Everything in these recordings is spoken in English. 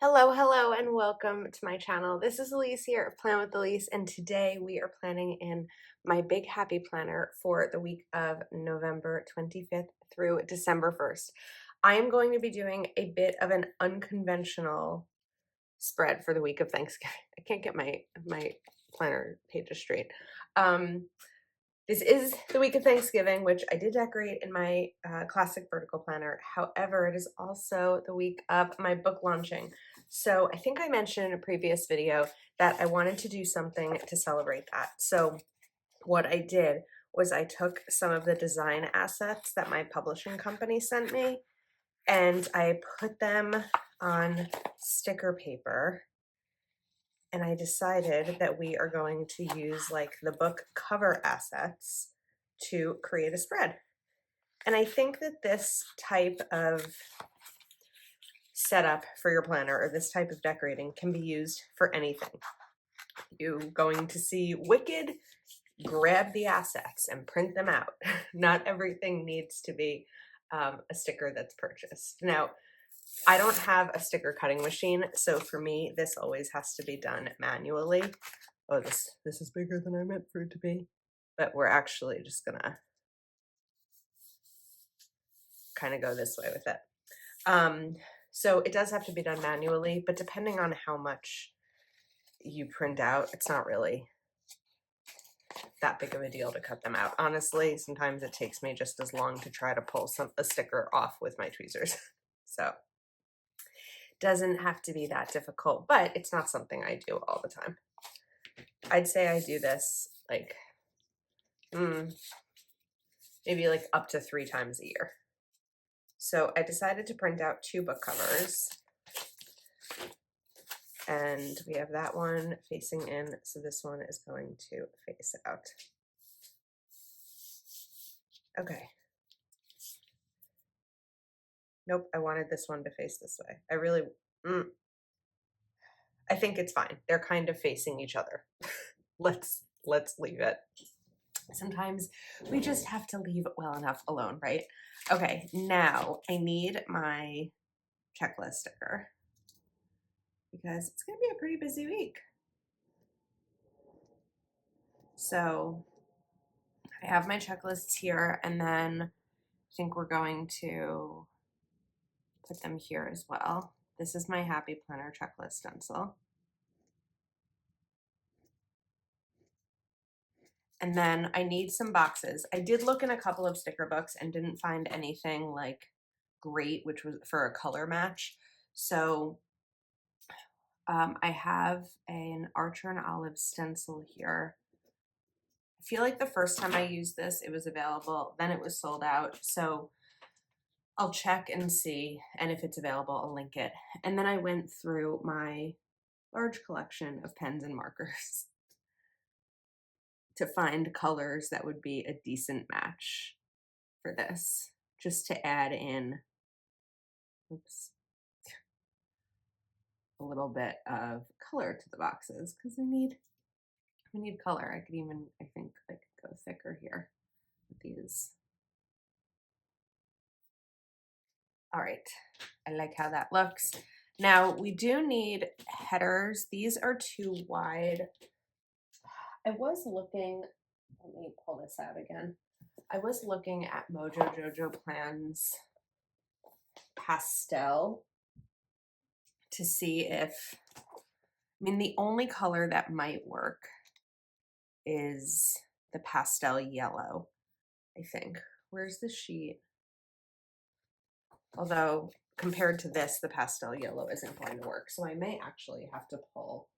Hello, and welcome to my channel. This is Elise here of Plan with Elise, and today we are planning in my Big Happy Planner for the week of November 25th through December 1st. I am going to be doing a bit of an unconventional spread for the week of Thanksgiving. I can't get my planner pages straight. This is the week of Thanksgiving, which I did decorate in my classic vertical planner. However, it is also the week of my book launching. So I think I mentioned in a previous video that I wanted to do something to celebrate that. So what I did was I took some of the design assets that my publishing company sent me and I put them on sticker paper. And I decided that we are going to use like the book cover assets to create a spread. And I think that this type of setup for your planner or this type of decorating can be used for anything. You're going to see Wicked, grab the assets and print them out. Not everything needs to be a sticker that's purchased. Now, I don't have a sticker cutting machine, so for me, this always has to be done manually. Oh, this is bigger than I meant for it to be, but we're actually just gonna kind of go this way with it. So it does have to be done manually, but depending on how much you print out, it's not really that big of a deal to cut them out. Honestly, sometimes it takes me just as long to try to pull a sticker off with my tweezers. So doesn't have to be that difficult, but it's not something I do all the time. I'd say I do this like maybe like up to 3 times a year. So I decided to print out 2 book covers. And we have that one facing in, so this one is going to face out. Okay. Nope, I wanted this one to face this way. I think it's fine. They're kind of facing each other. Let's leave it. Sometimes we just have to leave it well enough alone, right? Okay, now I need my checklist sticker because it's going to be a pretty busy week. So I have my checklists here, and then I think we're going to put them here as well. This is my Happy Planner checklist stencil. And then I need some boxes. I did look in a couple of sticker books and didn't find anything like great, which was for a color match. So I have an Archer and Olive stencil here. I feel like the first time I used this, it was available, then it was sold out. So I'll check and see, and if it's available, I'll link it. And then I went through my large collection of pens and markers to find colors that would be a decent match for this, just to add in, a little bit of color to the boxes, because we need color. I could even, I think I could go thicker here with these. All right, I like how that looks. Now we do need headers. These are too wide. I was looking, let me pull this out again. I was looking at Mojo Jojo Plan's pastel to see if, the only color that might work is the pastel yellow, I think. Where's the sheet? Although compared to this, the pastel yellow isn't going to work. So I may actually have to pull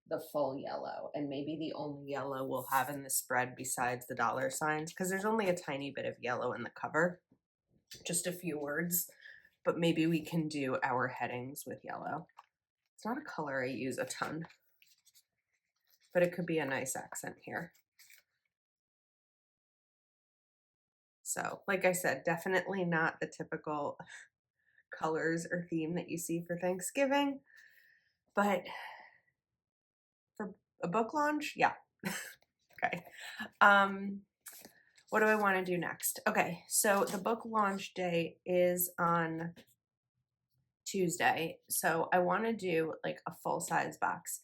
the full yellow, and maybe the only yellow we'll have in the spread besides the dollar signs, because there's only a tiny bit of yellow in the cover, just a few words, but maybe we can do our headings with yellow. It's not a color I use a ton, but it could be a nice accent here. So like I said, definitely not the typical colors or theme that you see for Thanksgiving, but for a book launch, yeah. Okay. What do I want to do next? Okay, so the book launch day is on Tuesday. So I want to do like a full size box.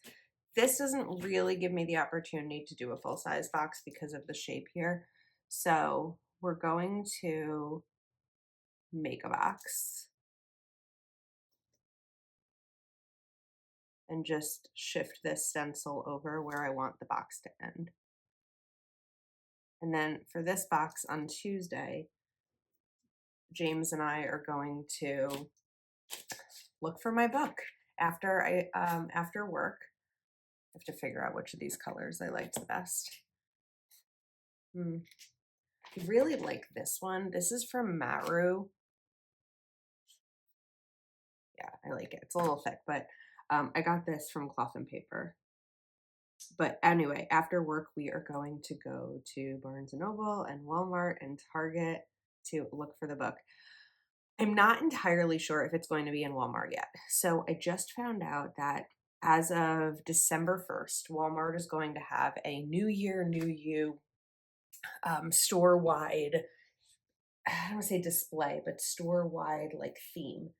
This doesn't really give me the opportunity to do a full size box because of the shape here. So we're going to make a box and just shift this stencil over where I want the box to end. And then for this box on Tuesday, James and I are going to look for my book after work. I have to figure out which of these colors I liked the best. I really like this one. This is from Maru. Yeah, I like it. It's a little thick, but I got this from Cloth and Paper. But anyway, after work, we are going to go to Barnes & Noble and Walmart and Target to look for the book. I'm not entirely sure if it's going to be in Walmart yet. So I just found out that as of December 1st, Walmart is going to have a New Year, New You store-wide, I don't want to say display, but store-wide like theme.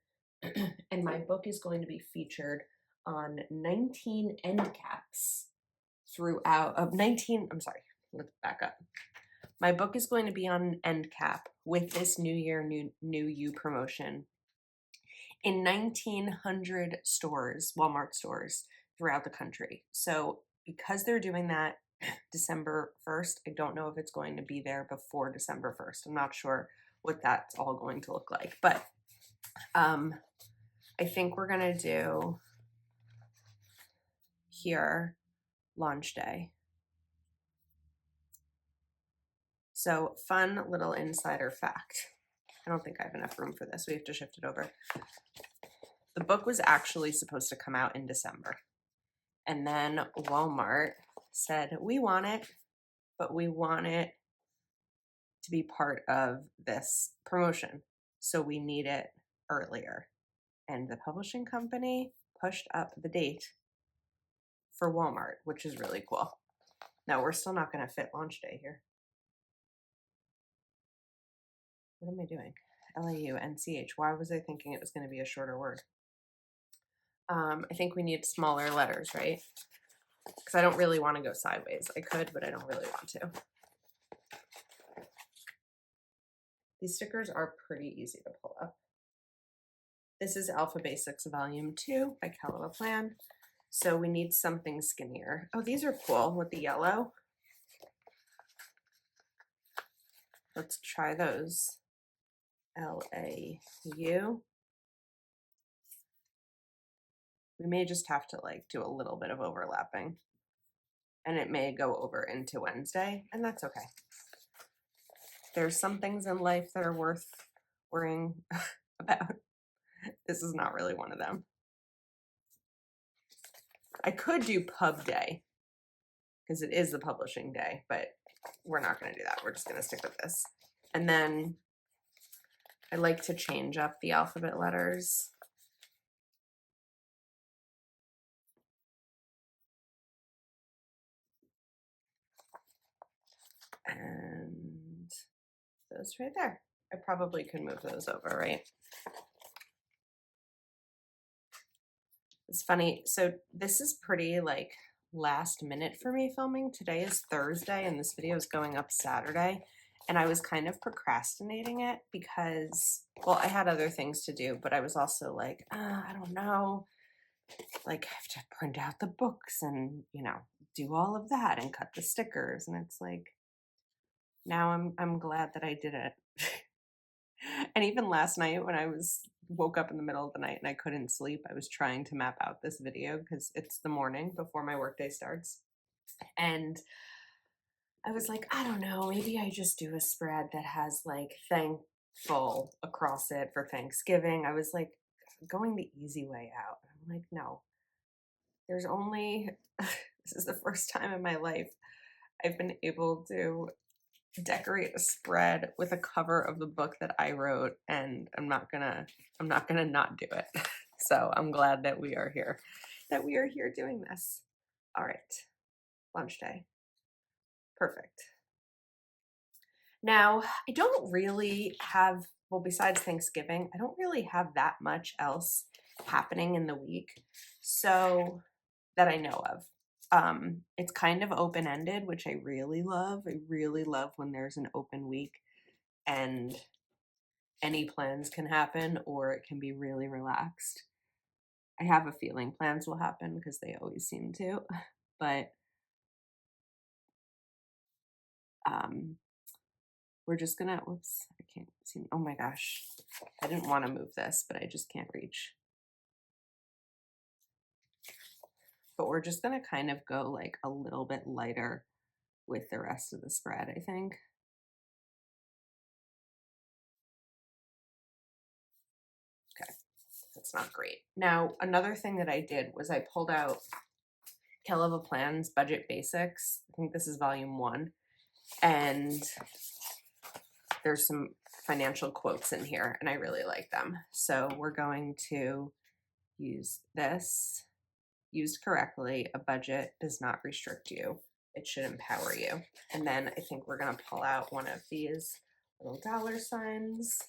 And my book is going to be featured on 19 end caps throughout of 19, I'm sorry, let's back up. My book is going to be on an end cap with this New Year, New You promotion in 1,900 stores, Walmart stores throughout the country. So because they're doing that December 1st, I don't know if it's going to be there before December 1st. I'm not sure what that's all going to look like, but I think we're going to do here launch day. So fun little insider fact. I don't think I have enough room for this. We have to shift it over. The book was actually supposed to come out in December. And then Walmart said, we want it, but we want it to be part of this promotion. So we need it earlier. And the publishing company pushed up the date for Walmart, which is really cool. No, we're still not going to fit launch day here. What am I doing? LAUNCH. Why was I thinking it was going to be a shorter word? I think we need smaller letters, right? Because I don't really want to go sideways. I could, but I don't really want to. These stickers are pretty easy to pull up. This is Alpha Basics Volume 2 by Calua Plan. So we need something skinnier. Oh, these are cool with the yellow. Let's try those. LAU. We may just have to like do a little bit of overlapping. And it may go over into Wednesday, and that's okay. There's some things in life that are worth worrying about. This is not really one of them. I could do pub day because it is the publishing day, but we're not going to do that. We're just going to stick with this. And then I like to change up the alphabet letters. And those right there. I probably could move those over, right? It's funny. So this is pretty like last minute for me filming. Today is Thursday and this video is going up Saturday. And I was kind of procrastinating it because, well, I had other things to do, but I was also like, I don't know. Like I have to print out the books and, you know, do all of that and cut the stickers. And it's like, now I'm glad that I did it. And even last night when I woke up in the middle of the night and I couldn't sleep, I was trying to map out this video because it's the morning before my workday starts. And I was like, I don't know, maybe I just do a spread that has like thankful across it for Thanksgiving. I was like going the easy way out. I'm like, no, there's only, this is the first time in my life I've been able to decorate a spread with a cover of the book that I wrote, and I'm not gonna not do it. So I'm glad that we are here doing this. All right, lunch day. Perfect. Now, I don't really have well, besides Thanksgiving, I don't really have that much else happening in the week, so that I know of. It's kind of open-ended, which I really love. I really love when there's an open week and any plans can happen, or it can be really relaxed. I have a feeling plans will happen because they always seem to, but um, we're just gonna, whoops, I can't see. Oh my gosh, I didn't want to move this, but I just can't reach. But we're just gonna kind of go like a little bit lighter with the rest of the spread, I think. Okay, that's not great. Now, another thing that I did was I pulled out Keleva Plan's Budget Basics. I think this is volume 1. And there's some financial quotes in here, and I really like them. So we're going to use this. Used correctly, a budget does not restrict you. It should empower you. And then I think we're going to pull out one of these little dollar signs.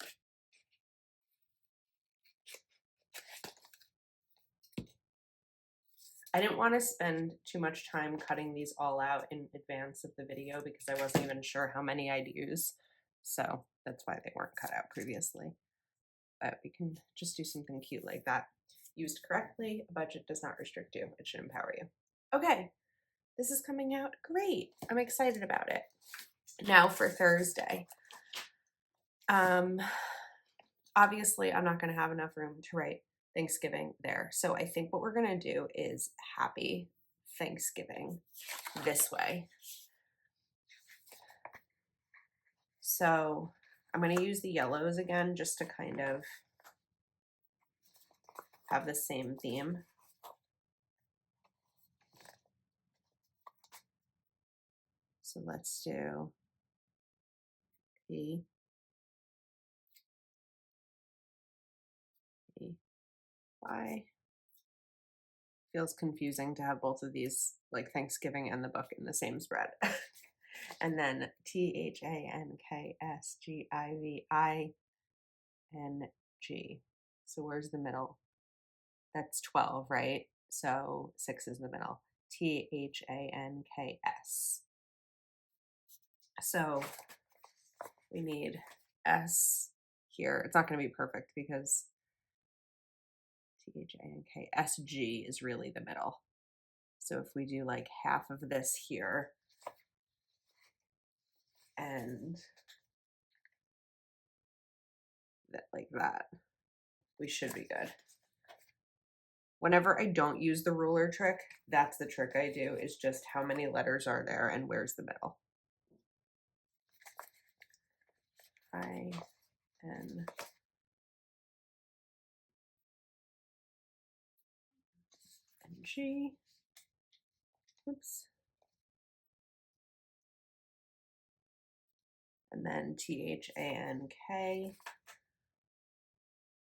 I didn't want to spend too much time cutting these all out in advance of the video because I wasn't even sure how many I'd use. So that's why they weren't cut out previously. But we can just do something cute like that. Used correctly, a budget does not restrict you. It should empower you. Okay, this is coming out great. I'm excited about it. Now for Thursday. Obviously, I'm not going to have enough room to write Thanksgiving there. So I think what we're going to do is Happy Thanksgiving this way. So I'm going to use the yellows again just to kind of have the same theme. So let's do P, P, Y. Feels confusing to have both of these, like Thanksgiving and the book, in the same spread. And then THANKSGIVING. So where's the middle? That's 12, right? So 6 is the middle. THANKS. So we need S here. It's not going to be perfect because THANKSG is really the middle. So if we do like half of this here and that, like that, we should be good. Whenever I don't use the ruler trick, that's the trick I do, is just how many letters are there and where's the middle. I, N, and G. Oops. And then THANK.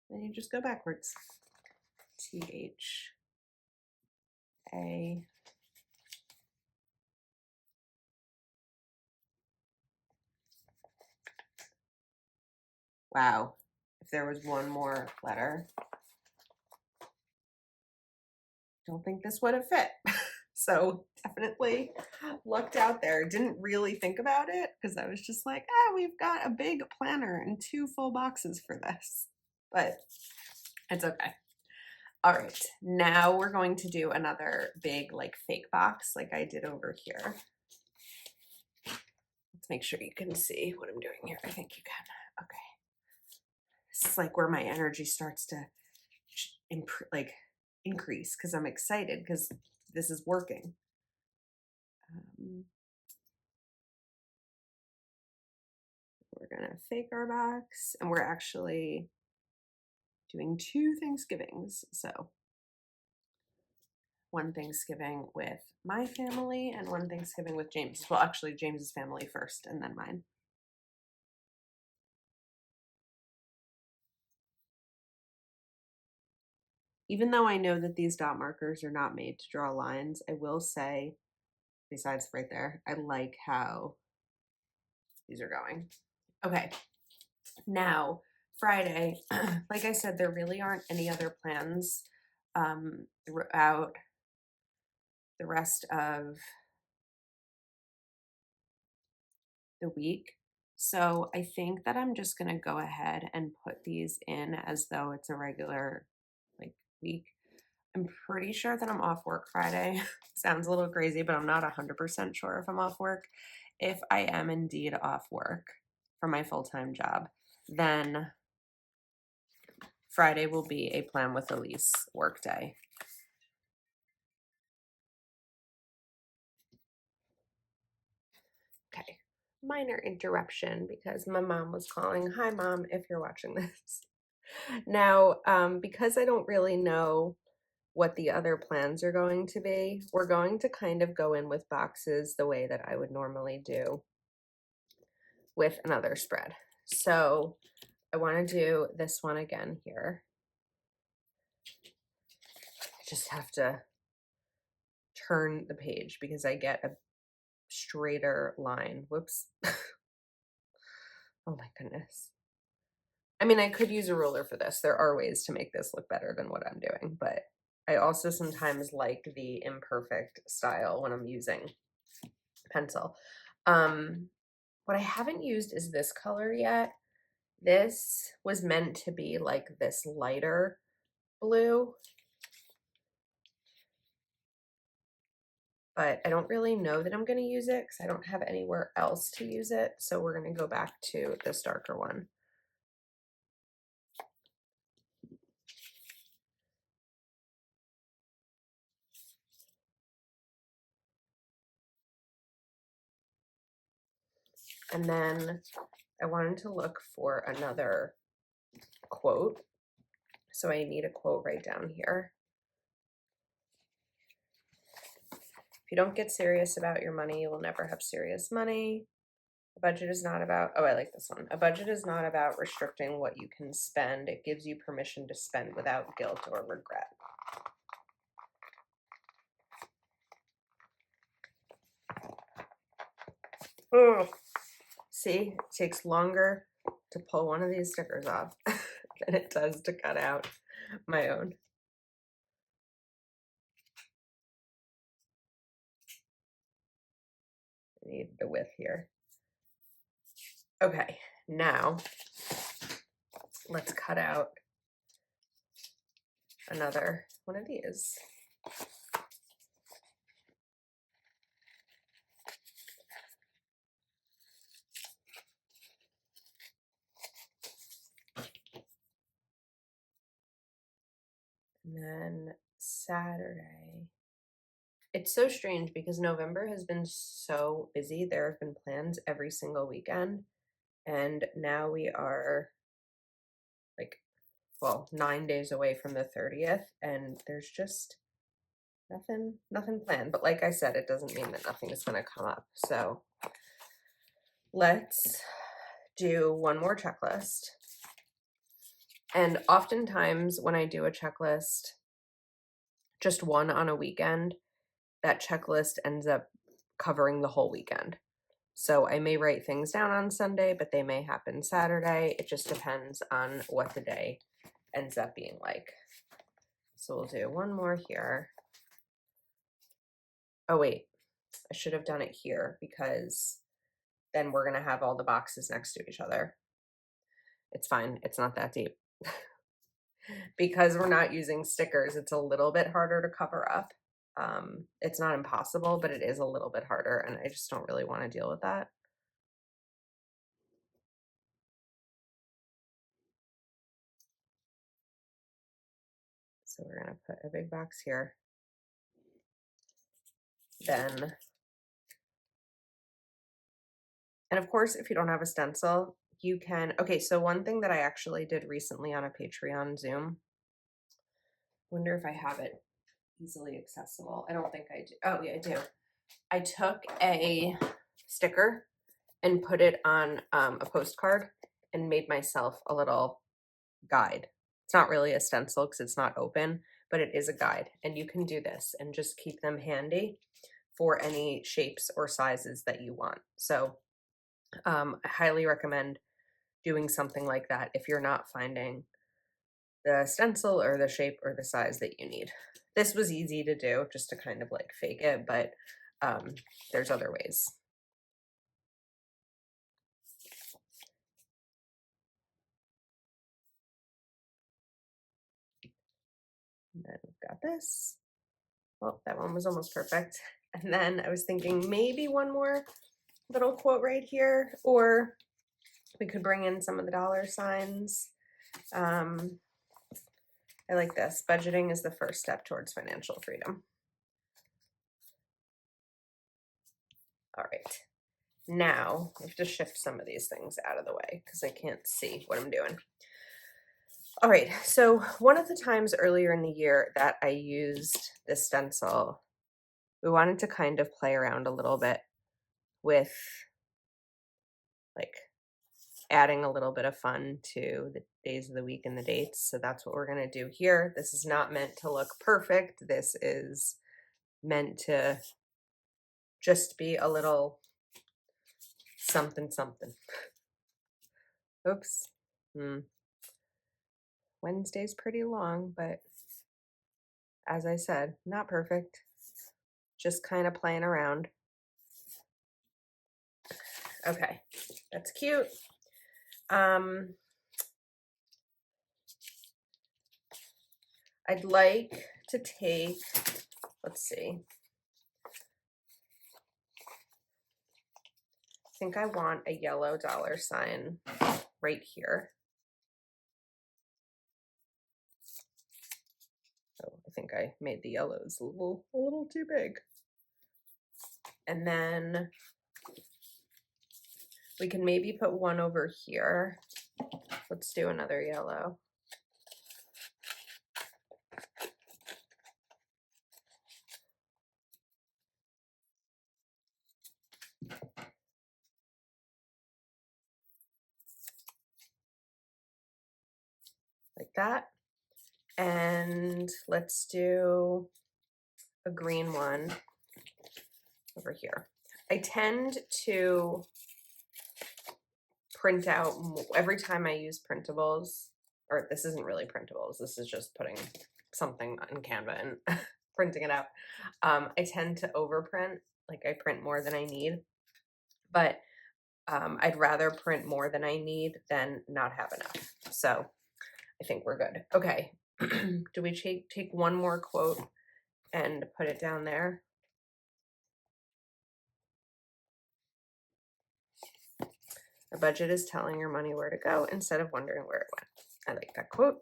Then you just go backwards. THA. Wow. If there was one more letter, don't think this would have fit. So definitely looked out there. Didn't really think about it because I was just like, we've got a big planner and 2 full boxes for this. But it's okay. All right, now we're going to do another big like fake box like I did over here. Let's make sure you can see what I'm doing here. I think you can. Okay. This is like where my energy starts to increase because I'm excited because this is working. We're gonna fake our box, and we're actually doing 2 Thanksgivings. So one Thanksgiving with my family and one Thanksgiving with James. Well, actually James's family first and then mine. Even though I know that these dot markers are not made to draw lines, I will say, besides right there, I like how these are going. Okay, now Friday, like I said, there really aren't any other plans throughout the rest of the week. So I think that I'm just going to go ahead and put these in as though it's a regular like week. I'm pretty sure that I'm off work Friday. Sounds a little crazy, but I'm not 100% sure if I'm off work. If I am indeed off work for my full-time job, then Friday will be a Plan with Elise work day. Okay, minor interruption because my mom was calling. Hi, Mom, if you're watching this. Now, because I don't really know what the other plans are going to be, we're going to kind of go in with boxes the way that I would normally do with another spread. So I want to do this one again here. I just have to turn the page because I get a straighter line. Whoops. Oh my goodness. I mean, I could use a ruler for this. There are ways to make this look better than what I'm doing, but I also sometimes like the imperfect style when I'm using pencil. What I haven't used is this color yet. This was meant to be like this lighter blue, but I don't really know that I'm going to use it because I don't have anywhere else to use it. So we're going to go back to this darker one. And then I wanted to look for another quote. So I need a quote right down here. If you don't get serious about your money, you will never have serious money. A budget is not about, oh, I like this one. A budget is not about restricting what you can spend. It gives you permission to spend without guilt or regret. Oh, see, it takes longer to pull one of these stickers off than it does to cut out my own. I need the width here. Okay, now let's cut out another one of these. And then Saturday. It's so strange because November has been so busy. There have been plans every single weekend. And now we are like, well, 9 days away from the 30th. And there's just nothing planned. But like I said, it doesn't mean that nothing is going to come up. So let's do one more checklist. And oftentimes when I do a checklist, just one on a weekend, that checklist ends up covering the whole weekend. So I may write things down on Sunday, but they may happen Saturday. It just depends on what the day ends up being like. So we'll do one more here. Oh wait, I should have done it here because then we're gonna have all the boxes next to each other. It's fine, it's not that deep. Because we're not using stickers, it's a little bit harder to cover up. It's not impossible, but it is a little bit harder, and I just don't really want to deal with that. So we're going to put a big box here. Then, and of course, if you don't have a stencil, you can, okay, so one thing that I actually did recently on a Patreon Zoom, wonder if I have it easily accessible. I don't think I do. Oh yeah, I do. I took a sticker and put it on a postcard and made myself a little guide. It's not really a stencil because it's not open, but it is a guide. And you can do this and just keep them handy for any shapes or sizes that you want. So I highly recommend doing something like that if you're not finding the stencil or the shape or the size that you need. This was easy to do, just to kind of like fake it, but there's other ways. And then we've got this. Well, that one was almost perfect. And then I was thinking maybe one more little quote right here, or we could bring in some of the dollar signs. I like this. Budgeting is the first step towards financial freedom. All right. Now I have to shift some of these things out of the way because I can't see what I'm doing. All right, so one of the times earlier in the year that I used this stencil, we wanted to kind of play around a little bit with like adding a little bit of fun to the days of the week and the dates. So that's what we're going to do here. This is not meant to look perfect. This is meant to just be a little something something. Oops. Wednesday's pretty long, but as I said, not perfect. Just kind of playing around. Okay, that's cute. I'd like to take, let's see. I think I want a yellow dollar sign right here. Oh, I think I made the yellows a little too big. And then we can maybe put one over here. Let's do another yellow. Like that. And let's do a green one over here. I tend to print out every time I use printables, or this isn't really printables, this is just putting something in Canva and printing it out. I tend to overprint, like I print more than I need, but I'd rather print more than I need than not have enough. So I think we're good. Okay, do we take one more quote and put it down there? A budget is telling your money where to go instead of wondering where it went. I like that quote.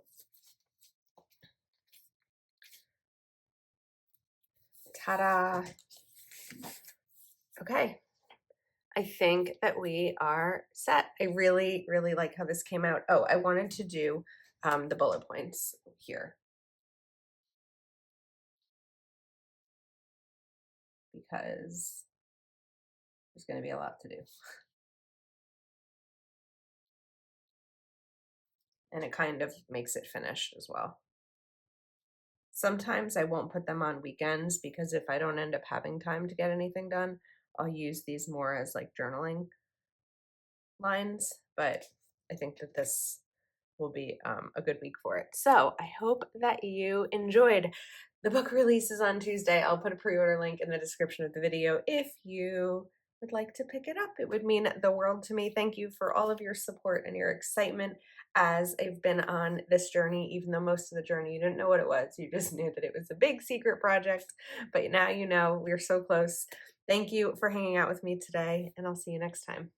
Ta-da. Okay. I think that we are set. I really, really like how this came out. Oh, I wanted to do the bullet points here because there's going to be a lot to do. And it kind of makes it finished as well. Sometimes I won't put them on weekends because if I don't end up having time to get anything done, I'll use these more as like journaling lines, but I think that this will be a good week for it. So I hope that you enjoyed. The book release is on Tuesday. I'll put a pre-order link in the description of the video if you would like to pick it up. It would mean the world to me. Thank you for all of your support and your excitement as I've been on this journey, even though most of the journey you didn't know what it was. You just knew that it was a big secret project, but now you know. We're so close. Thank you for hanging out with me today, and I'll see you next time.